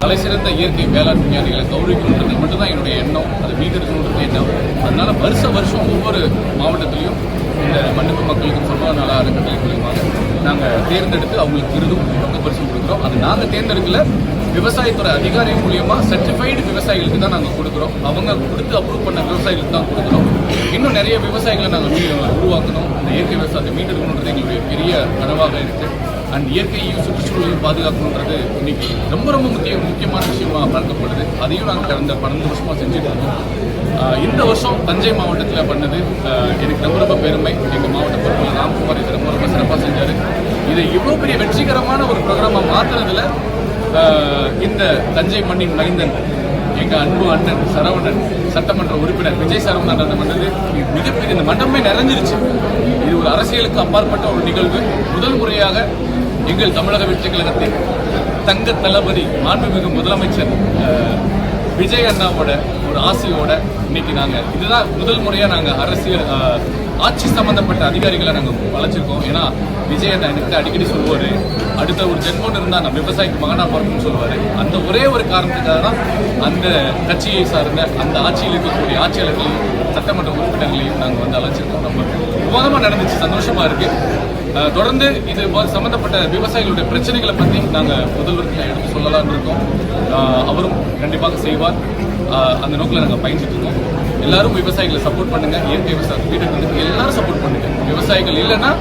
தலைசிறந்த இயற்கை வேளாண் விஞ்ஞானிகளை கௌரவிக்கணுன்றது மட்டும்தான் என்னுடைய எண்ணம். அதை மீட்டெடுக்கணுன்றது எண்ணம். அதனால வருஷம் ஒவ்வொரு மாவட்டத்திலையும் இந்த மண்ணுக்கு மக்களுக்கும் சமூக நல அறக்கட்டளை மூலியமாக நாங்கள் தேர்ந்தெடுத்து அவங்களுக்கு விருதும் பக்க பரிசும் கொடுக்குறோம். அது நாங்கள் தேர்ந்தெடுக்கல, விவசாயத்துறை அதிகாரி மூலியமாக சர்டிஃபைடு விவசாயிகளுக்கு தான் நாங்கள் கொடுக்குறோம். அவங்க கொடுத்து அப்ரூவ் பண்ண விவசாயிகளுக்கு தான் கொடுக்குறோம். இன்னும் நிறைய விவசாயிகளை நாங்கள் உருவாக்கணும். இந்த இயற்கை விவசாயத்தை மீட்டெடுக்கணுன்றது எங்களுடைய பெரிய கனவாக இருக்குது. அண்ட் இயற்கையையும் சுற்றுச்சூழலையும் பாதுகாக்கணுன்றது இன்னைக்கு ரொம்ப முக்கியமான விஷயமா பார்க்கப்படுது. அதையும் நாங்கள் கடந்த 12 வருஷமாக செஞ்சுட்டு இருக்கோம். இந்த வருஷம் தஞ்சை மாவட்டத்தில் பண்ணது எனக்கு ரொம்ப பெருமை. எங்கள் மாவட்ட பொறுப்பில் ராம்குமார் இதை ரொம்ப சிறப்பாக செஞ்சார். இதை இவ்வளோ பெரிய வெற்றிகரமான ஒரு ப்ரோக்ராமாக மாற்றுறதுல இந்த தஞ்சை மண்ணின் மைந்தன் எங்கள் அன்பு அண்ணன் சரவணன், சட்டமன்ற உறுப்பினர் விஜய் சரவணன் அந்த பண்ணது மிகப்பெரிய, இந்த மண்டபமே நிறைஞ்சிருச்சு. இது ஒரு அரசியலுக்கு அப்பாற்பட்ட ஒரு நிகழ்வு. முதல் முறையாக எங்கள் தமிழக வெற்றி கழகத்தின் தங்க தளபதி மாண்புமிகு முதலமைச்சர் விஜய் அண்ணாவோட ஒரு ஆசையோட இன்னைக்கு இதுதான் முதல் முறையாக நாங்கள் அரசியல் ஆட்சி சம்பந்தப்பட்ட அதிகாரிகளை நாங்கள் வளர்ச்சிருக்கோம். ஏன்னா விஜய் அண்ணா எனக்கு அடிக்கடி சொல்லுவார், அடுத்த ஒரு ஜென்மம் இருந்தால் நான் விவசாயிக்கு மகனாக பிறக்கும்னு சொல்லுவார். அந்த ஒரே ஒரு காரணத்துக்காக தான் அந்த கட்சியை சார்ந்த அந்த ஆட்சியில் இருக்கக்கூடிய ஆட்சியாளர்களையும் சட்டமன்ற உறுப்பினர்களையும் நாங்கள் அழைச்சிருக்கோம். ரொம்ப விவாதமாக நடந்துச்சு, சந்தோஷமாக இருக்குது. தொடர்ந்து இது சம்பந்தப்பட்ட விவசாயிகளுடைய பிரச்சனைகளை பற்றி நாங்கள் முதல்வருக்கு எடுத்து சொல்லலாம்னு இருக்கோம். அவரும் கண்டிப்பாக செய்வார். அந்த நோக்கில் நாங்கள் பயணிச்சுட்டு இருக்கோம். எல்லாரும் விவசாயிகளை சப்போர்ட் பண்ணுங்க. இயற்கை விவசாயத்தை வீட்டுக்கு எல்லாரும் சப்போர்ட் பண்ணுங்க. விவசாயிகள் இல்லைன்னா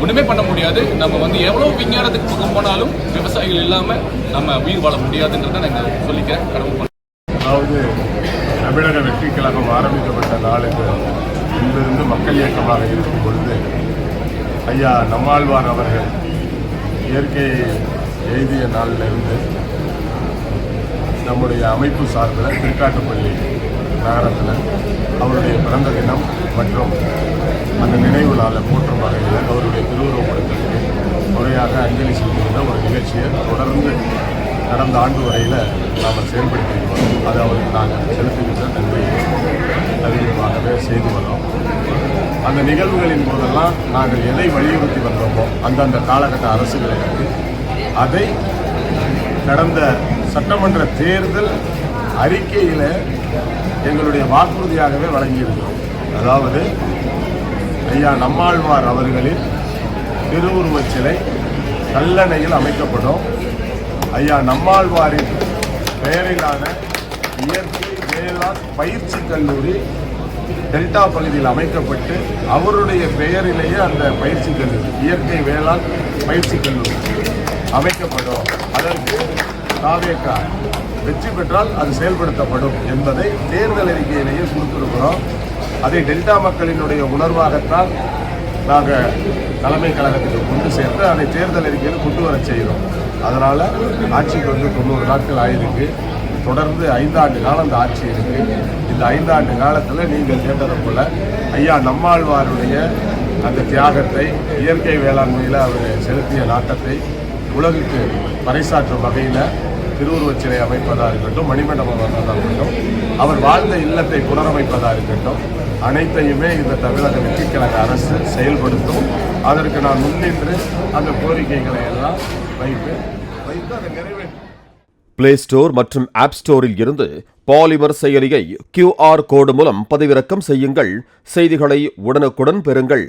ஒன்றுமே பண்ண முடியாது. நம்ம எவ்வளோ விஞ்ஞானத்துக்கு பக்கம் போனாலும் விவசாயிகள் இல்லாமல் நம்ம உயிர் வாழ முடியாதுன்றதை நாங்கள் சொல்லிக்கிறேன். கடவுள் அதாவது தமிழக வெற்றி கழகம் ஆரம்பிக்கப்பட்ட நாளுக்கு இங்கிருந்து மக்கள் இயக்கமாக இருக்கும் பொழுது ஐயா நம்மாழ்வார் அவர்கள் இயற்கையை எழுதிய நாளிலிருந்து நம்முடைய அமைப்பு சார்பில் திருக்காட்டுப்பள்ளி நகரத்தில் அவருடைய பிறந்த தினம் மற்றும் அந்த நினைவு நாளை போற்றும் வகையில் அவருடைய திருவுருவப்படத்திற்கு முறையாக அஞ்சலி செலுத்துகின்ற ஒரு நிகழ்ச்சியை தொடர்ந்து கடந்த ஆண்டு வரையில் நாம் செயல்படுத்திக்கிறோம். அது அவருக்கு நாங்கள் செலுத்துகின்ற நன்மையை அதிகமாகவே செய்து வரோம். அந்த நிகழ்வுகளின் போதெல்லாம் நாங்கள் எதை வலியுறுத்தி வந்தோமோ அந்தந்த காலகட்ட அரசுகளுக்கு அதை கடந்த சட்டமன்ற தேர்தல் அறிக்கையில் எங்களுடைய வாக்குறுதியாகவே வழங்கியிருக்கிறோம். அதாவது ஐயா நம்மாழ்வார் அவர்களின் திருவுருவச் சிலை கல்லணையில் அமைக்கப்படும். ஐயா நம்மாழ்வாரின் பெயரிலான இயற்கை வேளாண் பயிற்சி கல்லூரி டெல்டா பகுதியில் அமைக்கப்பட்டு அவருடைய பெயரிலேயே அந்த பயிற்சி கல்லூரி இயற்கை வேளாண் பயிற்சி கல்லூரி அமைக்கப்படும். அதற்கு தாவேகா வெற்றி பெற்றால் அது செயல்படுத்தப்படும் என்பதை தேர்தல் அறிக்கையிலேயே கொடுத்திருக்கிறோம். அதை டெல்டா மக்களினுடைய உணர்வாகத்தான் நாங்கள் தலைமை கழகத்துக்கு கொண்டு சேர்த்து அதை தேர்தல் அறிக்கையில் கொண்டு வர செய்கிறோம். அதனால் ஆட்சிக்கு 90 நாட்கள் ஆயிருக்கு. தொடர்ந்து 5 ஆண்டு காலம் அந்த ஆட்சி இருக்குது. இந்த 5 ஆண்டு காலத்தில் நீங்கள் கேட்டதை போல் ஐயா நம்மாழ்வாருடைய அந்த தியாகத்தை, இயற்கை வேளாண்மையில் அவர் செலுத்திய நாட்டத்தை உலகுக்கு பறைசாற்றும் வகையில் திருவுருவச் சிலை அமைப்பதாக இருக்கட்டும், மணிமண்டபம் அமைப்பதாக இருக்கட்டும், அவர் வாழ்ந்த இல்லத்தை புனரமைப்பதாக இருக்கட்டும், அனைத்தையுமே இந்த தமிழக வெற்றி கழக அரசு செயல்படுத்தும். அதற்கு நான் முன்னின்று அந்த கோரிக்கைகளை எல்லாம் வைத்து அதை நிறைவேற்றும். பிளே ஸ்டோர் மற்றும் ஆப் ஸ்டோரில் இருந்து பாலிமர் செயலியை QR கோடு மூலம் பதிவிறக்கம் செய்யுங்கள். செய்திகளை உடனுக்குடன் பெறுங்கள்.